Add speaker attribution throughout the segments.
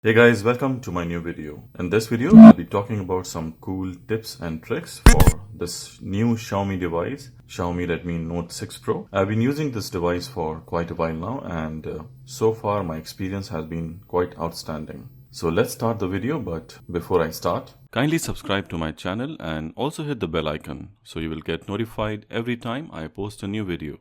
Speaker 1: Hey guys, welcome to my new video. In this video, I'll be talking about some cool tips and tricks for this new Xiaomi device, Xiaomi Redmi Note 6 Pro. I've been using this device for quite a while now and so far my experience has been quite outstanding. So let's start the video, but before I start, kindly subscribe to my channel and also hit the bell icon so you will get notified every time I post a new video.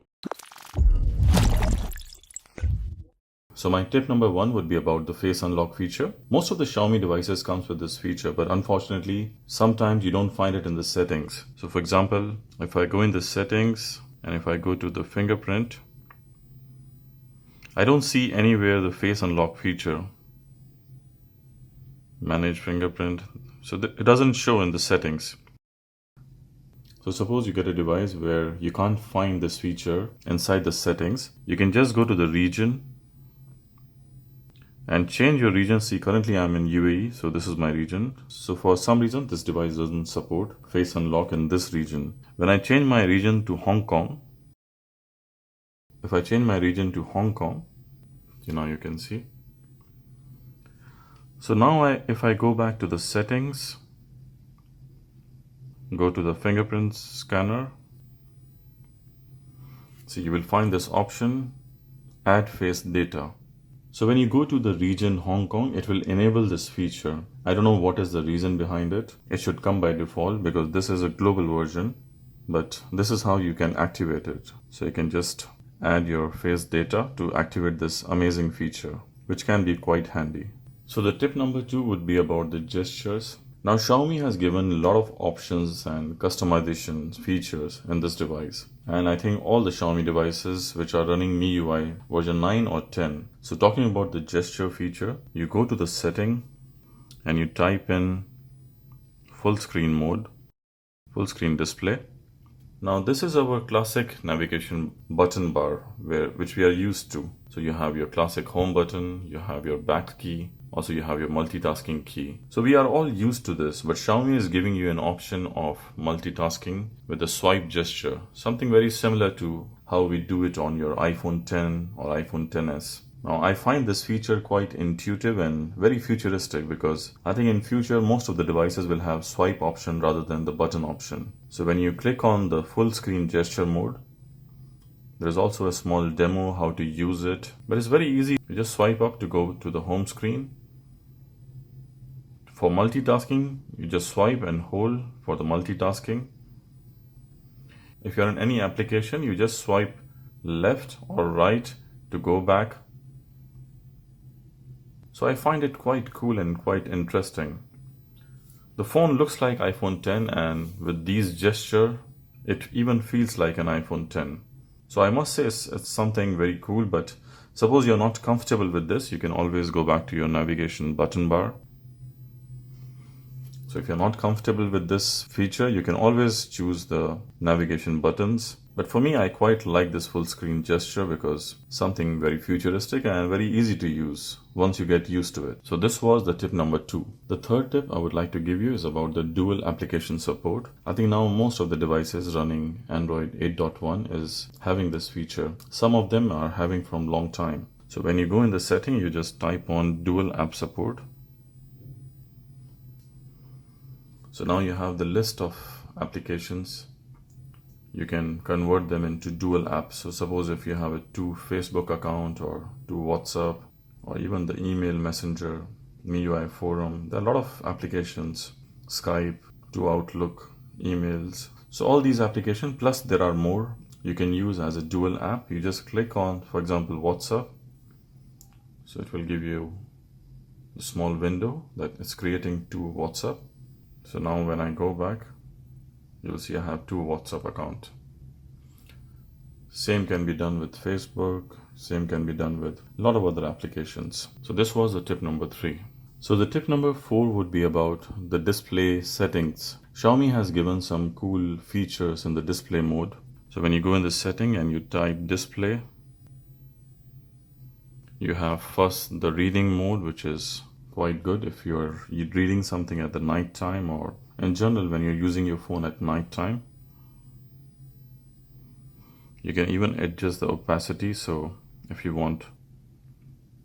Speaker 1: So my tip number one would be about the face unlock feature. Most of the Xiaomi devices comes with this feature, but unfortunately, sometimes you don't find it in the settings. So for example, if I go in the settings and if I go to the fingerprint, I don't see anywhere the face unlock feature. Manage fingerprint. So it doesn't show in the settings. So suppose you get a device where you can't find this feature inside the settings. You can just go to the region and change your region. See, currently I'm in UAE, so this is my region. So for some reason, this device doesn't support face unlock in this region. When I change my region to Hong Kong, if I change my region to Hong Kong, you can see. So now if I go back to the settings, go to the fingerprint scanner, see, you will find this option, add face data. So when you go to the region Hong Kong, it will enable this feature. I don't know what is the reason behind it. It should come by default because this is a global version, but this is how you can activate it. So you can just add your face data to activate this amazing feature, which can be quite handy. So the tip number two would be about the gestures. Now Xiaomi has given a lot of options and customization features in this device. And I think all the Xiaomi devices which are running MIUI version 9 or 10. So talking about the gesture feature, you go to the setting and you type in full screen mode, full screen display. Now this is our classic navigation button bar which we are used to. So you have your classic home button, you have your back key, also you have your multitasking key. So we are all used to this, but Xiaomi is giving you an option of multitasking with a swipe gesture, something very similar to how we do it on your iPhone 10 or iPhone 10s. Now I find this feature quite intuitive and very futuristic because I think in future most of the devices will have swipe option rather than the button option. So when you click on the full screen gesture mode, there's also a small demo how to use it, but it's very easy. You just swipe up to go to the home screen. For multitasking, you just swipe and hold for the multitasking. If you're in any application, you just swipe left or right to go back. So I find it quite cool and quite interesting. The phone looks like iPhone 10 and with these gestures, it even feels like an iPhone 10. So I must say it's something very cool, but suppose you're not comfortable with this, you can always go back to your navigation button bar. So if you're not comfortable with this feature, you can always choose the navigation buttons. But for me, I quite like this full screen gesture because something very futuristic and very easy to use once you get used to it. So this was the tip number two. The third tip I would like to give you is about the dual application support. I think now most of the devices running Android 8.1 is having this feature. Some of them are having from long time. So when you go in the setting, you just type on dual app support. So now you have the list of applications. You can convert them into dual apps. So suppose if you have a two Facebook account or two WhatsApp or even the email messenger, MIUI forum, there are a lot of applications, Skype, to Outlook, emails. So all these applications, plus there are more you can use as a dual app. You just click on, for example, WhatsApp. So it will give you a small window that is creating two WhatsApp. So now when I go back, you'll see I have two WhatsApp accounts. Same can be done with Facebook, same can be done with a lot of other applications. So this was the tip number three. So the tip number four would be about the display settings. Xiaomi has given some cool features in the display mode. So when you go in the setting and you type display, you have first the reading mode, which is quite good if you're reading something at the night time or in general when you're using your phone at night time. You can even adjust the opacity, so if you want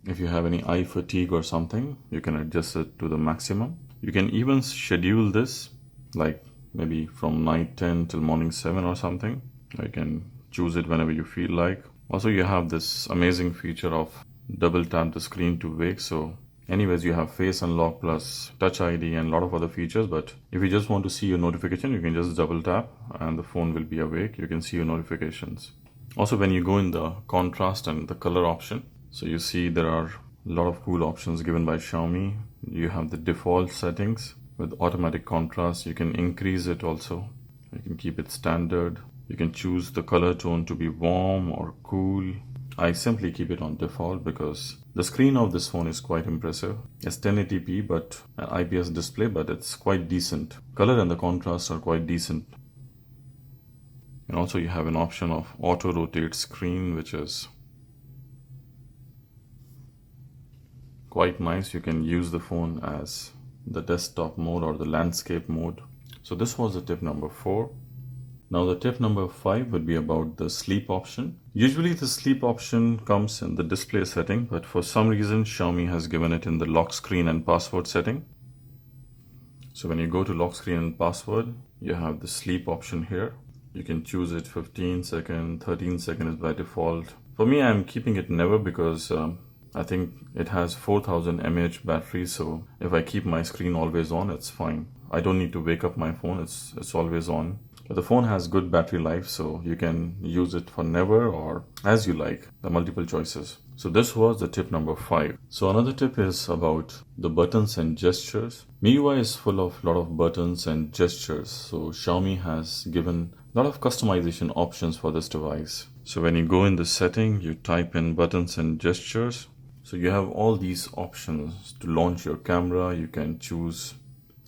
Speaker 1: If you have any eye fatigue or something, you can adjust it to the maximum. You can even schedule this, like maybe from night 10 till morning 7 or something. You can choose it whenever you feel like. Also, you have this amazing feature of double tap the screen to wake. So anyways, you have face unlock plus touch ID and a lot of other features. But if you just want to see your notification, you can just double tap and the phone will be awake. You can see your notifications. Also, when you go in the contrast and the color option, so you see there are a lot of cool options given by Xiaomi. You have the default settings with automatic contrast. You can increase it also. You can keep it standard. You can choose the color tone to be warm or cool. I simply keep it on default because the screen of this phone is quite impressive. It's 1080p but an IPS display, but it's quite decent. Color and the contrast are quite decent. And also you have an option of auto rotate screen, which is quite nice. You can use the phone as the desktop mode or the landscape mode. So this was the tip number 4. Now the tip number 5 would be about the sleep option. Usually the sleep option comes in the display setting, but for some reason Xiaomi has given it in the lock screen and password setting. So when you go to lock screen and password, you have the sleep option here. You can choose it 15 seconds, 13 seconds is by default. For me, I'm keeping it never because I think it has 4000 mAh battery. So if I keep my screen always on, it's fine. I don't need to wake up my phone. It's always on. But the phone has good battery life, so you can use it for never or as you like, the multiple choices. So this was the tip number 5. So another tip is about the buttons and gestures. MIUI is full of a lot of buttons and gestures. So Xiaomi has given a lot of customization options for this device. So when you go in the setting, you type in buttons and gestures. So you have all these options to launch your camera. You can choose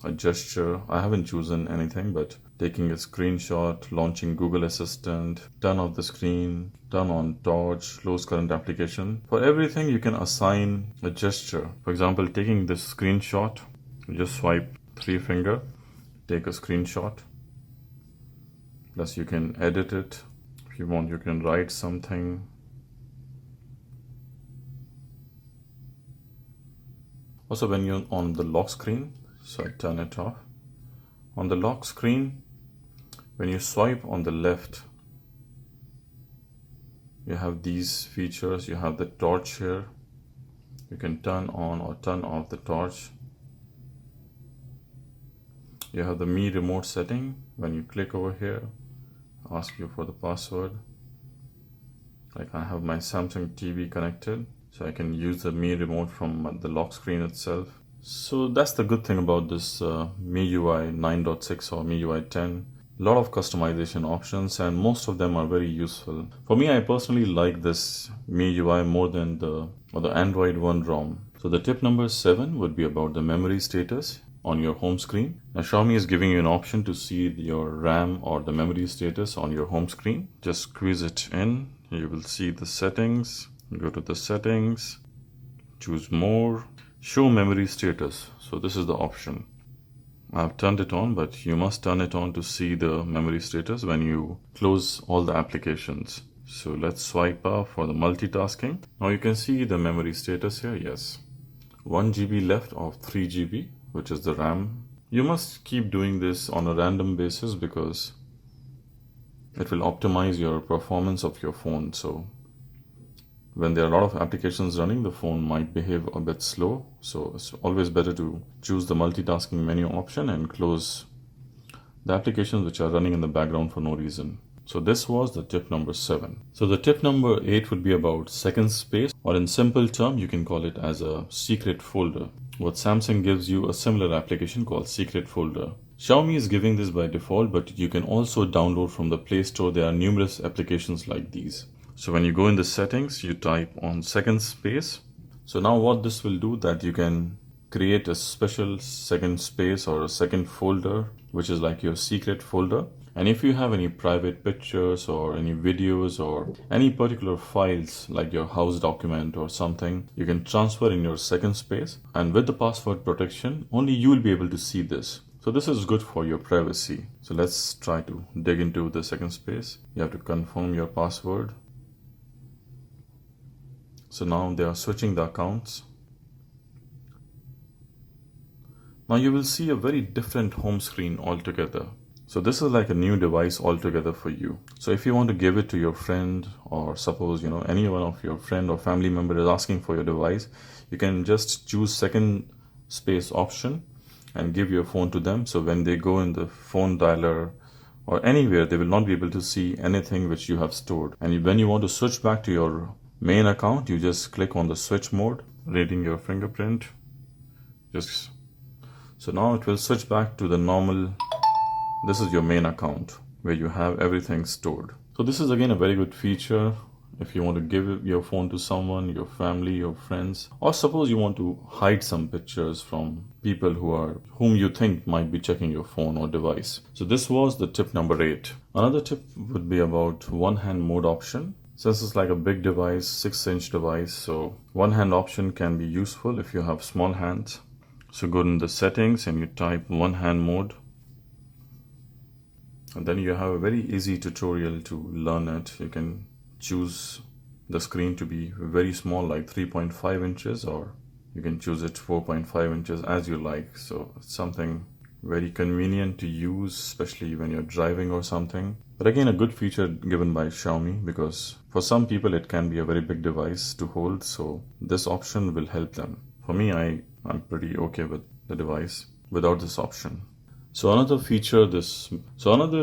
Speaker 1: a gesture. I haven't chosen anything, but taking a screenshot, launching Google Assistant, turn off the screen, turn on torch, close current application. For everything, you can assign a gesture. For example, taking this screenshot, you just swipe 3 finger, take a screenshot. Plus you can edit it. If you want, you can write something. Also, when you're on the lock screen, so I turn it off. On the lock screen, when you swipe on the left, you have these features. You have the torch here. You can turn on or turn off the torch. You have the Mi remote setting. When you click over here, ask you for the password. Like I have my Samsung TV connected, so I can use the Mi remote from the lock screen itself. So that's the good thing about this MIUI 9.6 or MIUI 10. A lot of customization options and most of them are very useful. For me, I personally like this MIUI more than the Android One ROM. So the tip number 7 would be about the memory status on your home screen. Now Xiaomi is giving you an option to see your RAM or the memory status on your home screen. Just squeeze it in. You will see the settings. Go to the settings, choose more, show memory status. So this is the option. I've turned it on, but you must turn it on to see the memory status when you close all the applications. So let's swipe up for the multitasking. Now you can see the memory status here. Yes, 1 GB left of 3 GB, which is the RAM. You must keep doing this on a random basis because it will optimize your performance of your phone. So when there are a lot of applications running, the phone might behave a bit slow. So it's always better to choose the multitasking menu option and close the applications which are running in the background for no reason. So this was the tip number 7. So the tip number 8 would be about second space, or in simple term, you can call it as a secret folder. What Samsung gives you a similar application called secret folder. Xiaomi is giving this by default, but you can also download from the Play Store. There are numerous applications like these. So when you go in the settings, you type on second space. So now what this will do, that you can create a special second space or a second folder, which is like your secret folder. And if you have any private pictures or any videos or any particular files like your house document or something, you can transfer in your second space. And with the password protection, only you will be able to see this. So this is good for your privacy. So let's try to dig into the second space. You have to confirm your password. So now they are switching the accounts. Now you will see a very different home screen altogether. So this is like a new device altogether for you. So if you want to give it to your friend, or suppose any one of your friend or family member is asking for your device, you can just choose second space option and give your phone to them. So when they go in the phone dialer or anywhere, they will not be able to see anything which you have stored. And when you want to switch back to your main account, you just click on the switch mode, reading your fingerprint. So now it will switch back to the normal. This is your main account where you have everything stored. So this is again a very good feature if you want to give your phone to someone, your family, your friends, or suppose you want to hide some pictures from people whom you think might be checking your phone or device. So this was the tip number 8. Another tip would be about one-hand mode option. Since it's like a big device, 6-inch device, so one-hand option can be useful if you have small hands. So go in the settings and you type one-hand mode. And then you have a very easy tutorial to learn it. You can choose the screen to be very small, like 3.5 inches, or you can choose it 4.5 inches as you like. So it's something very convenient to use, especially when you're driving or something. But again, a good feature given by Xiaomi, because for some people it can be a very big device to hold. So this option will help them. For me, I'm pretty okay with the device without this option. So another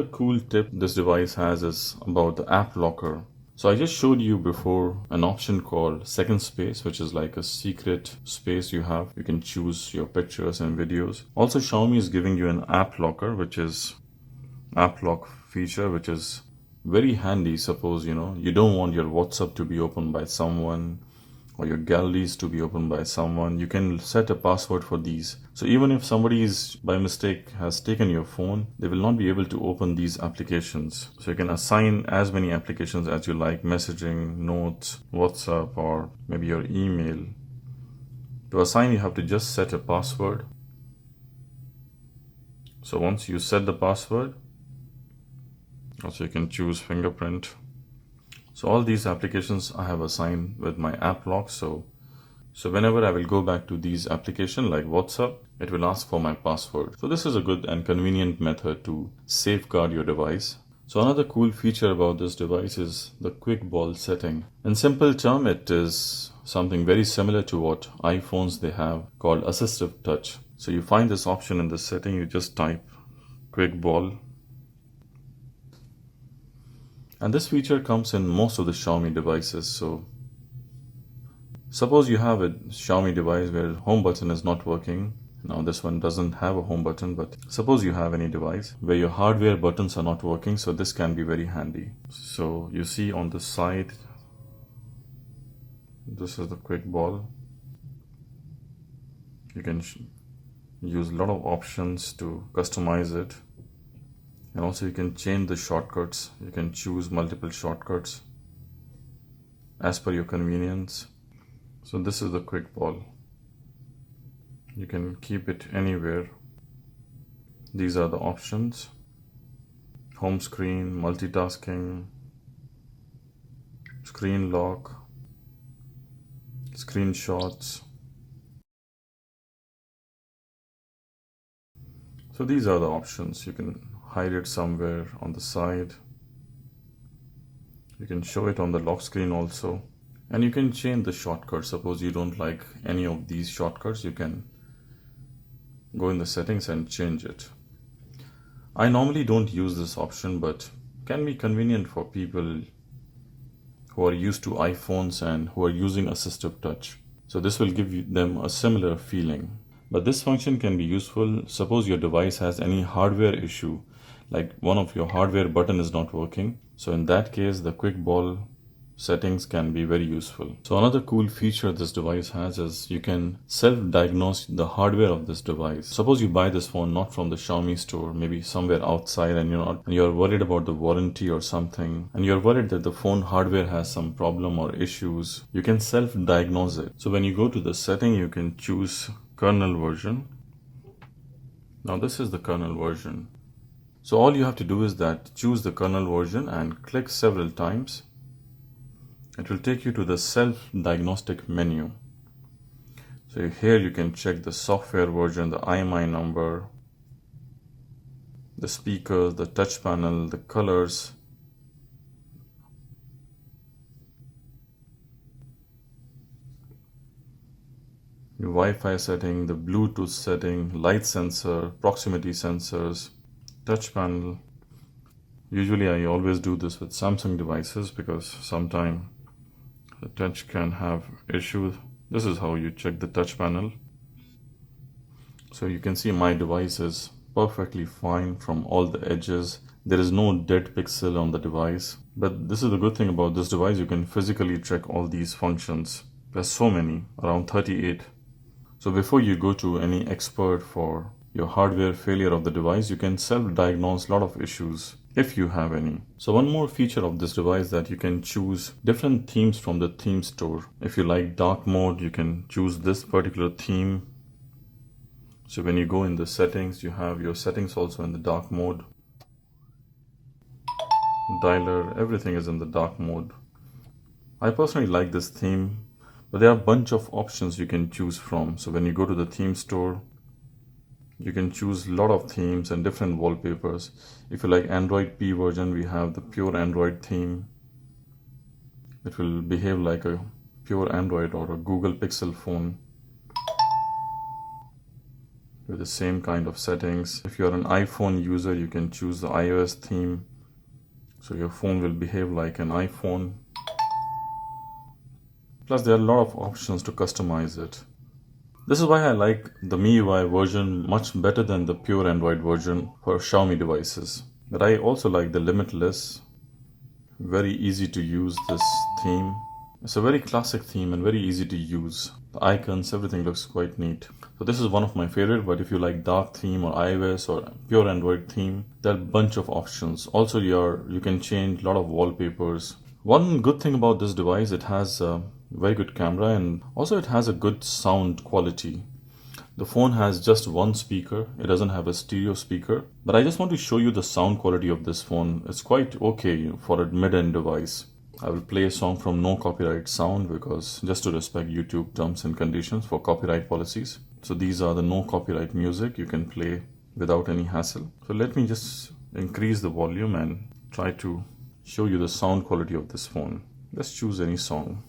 Speaker 1: cool tip this device has is about the app locker. So I just showed you before an option called Second Space, which is like a secret space you have. You can choose your pictures and videos. Also, Xiaomi is giving you an app locker, which is app lock feature, which is very handy. Suppose you don't want your WhatsApp to be opened by someone, or your galleries to be opened by someone. You can set a password for these. So even if somebody is by mistake has taken your phone, they will not be able to open these applications. So you can assign as many applications as you like: messaging, notes, WhatsApp, or maybe your email. To assign, you have to just set a password. So once you set the password, also you can choose fingerprint. So all these applications I have assigned with my app lock. So whenever I will go back to these applications like WhatsApp, it will ask for my password. So this is a good and convenient method to safeguard your device. So another cool feature about this device is the Quick Ball setting. In simple term, it is something very similar to what iPhones they have called assistive touch. So you find this option in the setting, you just type Quick Ball. And this feature comes in most of the Xiaomi devices. So suppose you have a Xiaomi device where home button is not working. Now this one doesn't have a home button, but suppose you have any device where your hardware buttons are not working. So this can be very handy. So you see on the side, this is the Quick Ball. You can use a lot of options to customize it. And also you can change the shortcuts. You can choose multiple shortcuts as per your convenience. So this is the Quick Ball. You can keep it anywhere. These are the options: home screen, multitasking, screen lock, screenshots. So these are the options. You can hide it somewhere on the side. You can show it on the lock screen also. And you can change the shortcuts. Suppose you don't like any of these shortcuts, you can go in the settings and change it. I normally don't use this option, but can be convenient for people who are used to iPhones and who are using assistive touch. So this will give them a similar feeling. But this function can be useful. Suppose your device has any hardware issue, like one of your hardware button is not working. So in that case, the Quick Ball settings can be very useful. So another cool feature this device has is you can self-diagnose the hardware of this device. Suppose you buy this phone not from the Xiaomi store, maybe somewhere outside, and you're worried about the warranty or something, and you're worried that the phone hardware has some problem or issues. You can self-diagnose it. So when you go to the setting, you can choose kernel version. Now this is the kernel version. So all you have to do is that choose the kernel version and click several times. it will take you to the self-diagnostic menu. So here you can check the software version, the IMEI number, the speakers, the touch panel, the colors. The Wi-Fi setting, the Bluetooth setting, light sensor, proximity sensors, touch panel. Usually I always do this with Samsung devices because sometimes the touch can have issues. This is how you check the touch panel. So you can see my device is perfectly fine from all the edges. There is no dead pixel on the device. But this is the good thing about this device, you can physically check all these functions. There's so many, around 38. So before you go to any expert for your hardware failure of the device, you can self-diagnose a lot of issues if you have any. So one more feature of this device that you can choose different themes from the theme store. If you like dark mode, you can choose this particular theme. So when you go in the settings, you have your settings also in the dark mode. Dialer, everything is in the dark mode. I personally like this theme, but there are a bunch of options you can choose from. So when you go to the theme store, you can choose a lot of themes and different wallpapers. If you like Android P version, we have the pure Android theme. It will behave like a pure Android or a Google Pixel phone with the same kind of settings. If you are an iPhone user, you can choose the iOS theme. So your phone will behave like an iPhone. Plus there are a lot of options to customize it. This is why I like the MIUI version much better than the pure Android version for Xiaomi devices. But I also like the limitless, very easy to use this theme. It's a very classic theme and very easy to use. The icons, everything looks quite neat. So this is one of my favorite, but if you like dark theme or iOS or pure Android theme, there are a bunch of options. Also you can change a lot of wallpapers. One good thing about this device, it has a very good camera and also it has a good sound quality. The phone has just one speaker, it doesn't have a stereo speaker, but I just want to show you the sound quality of this phone. It's quite okay for a mid-end device. I will play a song from no copyright sound because just to respect YouTube terms and conditions for copyright policies. So these are the no copyright music you can play without any hassle. So let me just increase the volume and try to show you the sound quality of this phone. Let's choose any song.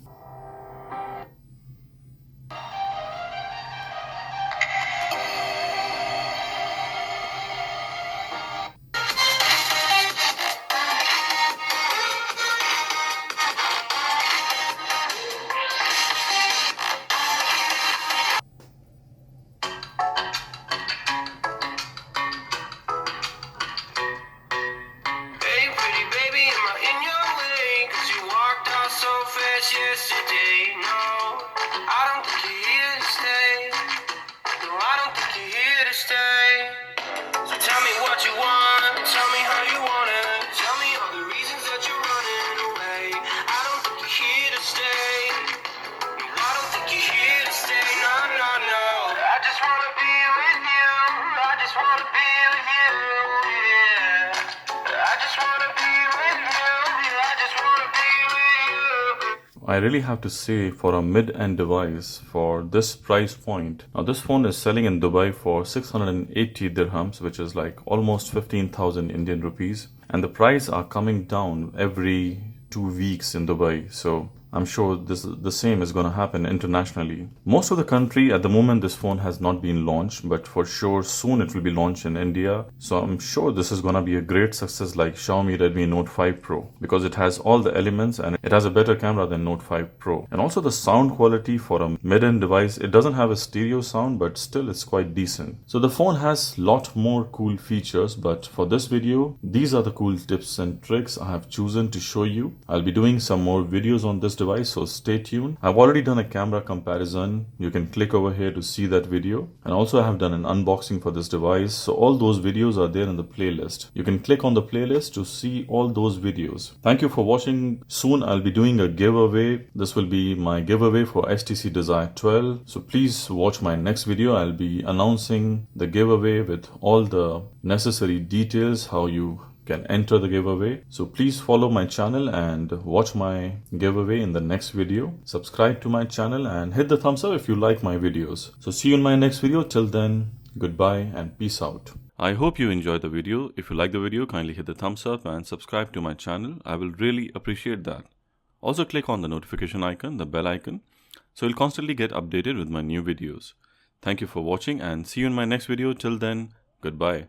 Speaker 2: Yesterday, no, I don't think you're here to stay. No, I don't think you're here to stay. So tell me what you want, tell me how you want it. Tell me all the reasons that you're running away. I don't think you're here to stay. No, I don't think you're here to stay. No, no, no. I just wanna be with you. I just wanna be with you. Yeah. I just wanna be with you. I just wanna be with you.
Speaker 1: I really have to say, for a mid-end device for this price point, now this phone is selling in Dubai for 680 dirhams, which is like almost 15,000 Indian rupees, and the price are coming down every 2 weeks in Dubai. So I'm sure the same is going to happen internationally. Most of the country at the moment this phone has not been launched, but for sure soon it will be launched in India. So I'm sure this is going to be a great success like Xiaomi Redmi Note 5 Pro, because it has all the elements and it has a better camera than Note 5 Pro. And also the sound quality for a mid-end device, it doesn't have a stereo sound, but still it's quite decent. So the phone has lot more cool features, but for this video, these are the cool tips and tricks I have chosen to show you. I'll be doing some more videos on this device, so stay tuned. I've already done a camera comparison. You can click over here to see that video, and also I have done an unboxing for this device, so all those videos are there in the playlist. You can click on the playlist to see all those videos. Thank you for watching. Soon I'll be doing a giveaway. This will be my giveaway for HTC Desire 12, so please watch my next video. I'll be announcing the giveaway with all the necessary details, how you can enter the giveaway. So please follow my channel and watch my giveaway in the next video. Subscribe to my channel and hit the thumbs up if you like my videos. So see you in my next video. Till then, goodbye and peace out. I hope you enjoyed the video. If you like the video, kindly hit the thumbs up and subscribe to my channel. I will really appreciate that. Also click on the notification icon, the bell icon, so you'll constantly get updated with my new videos. Thank you for watching and see you in my next video. Till then, goodbye.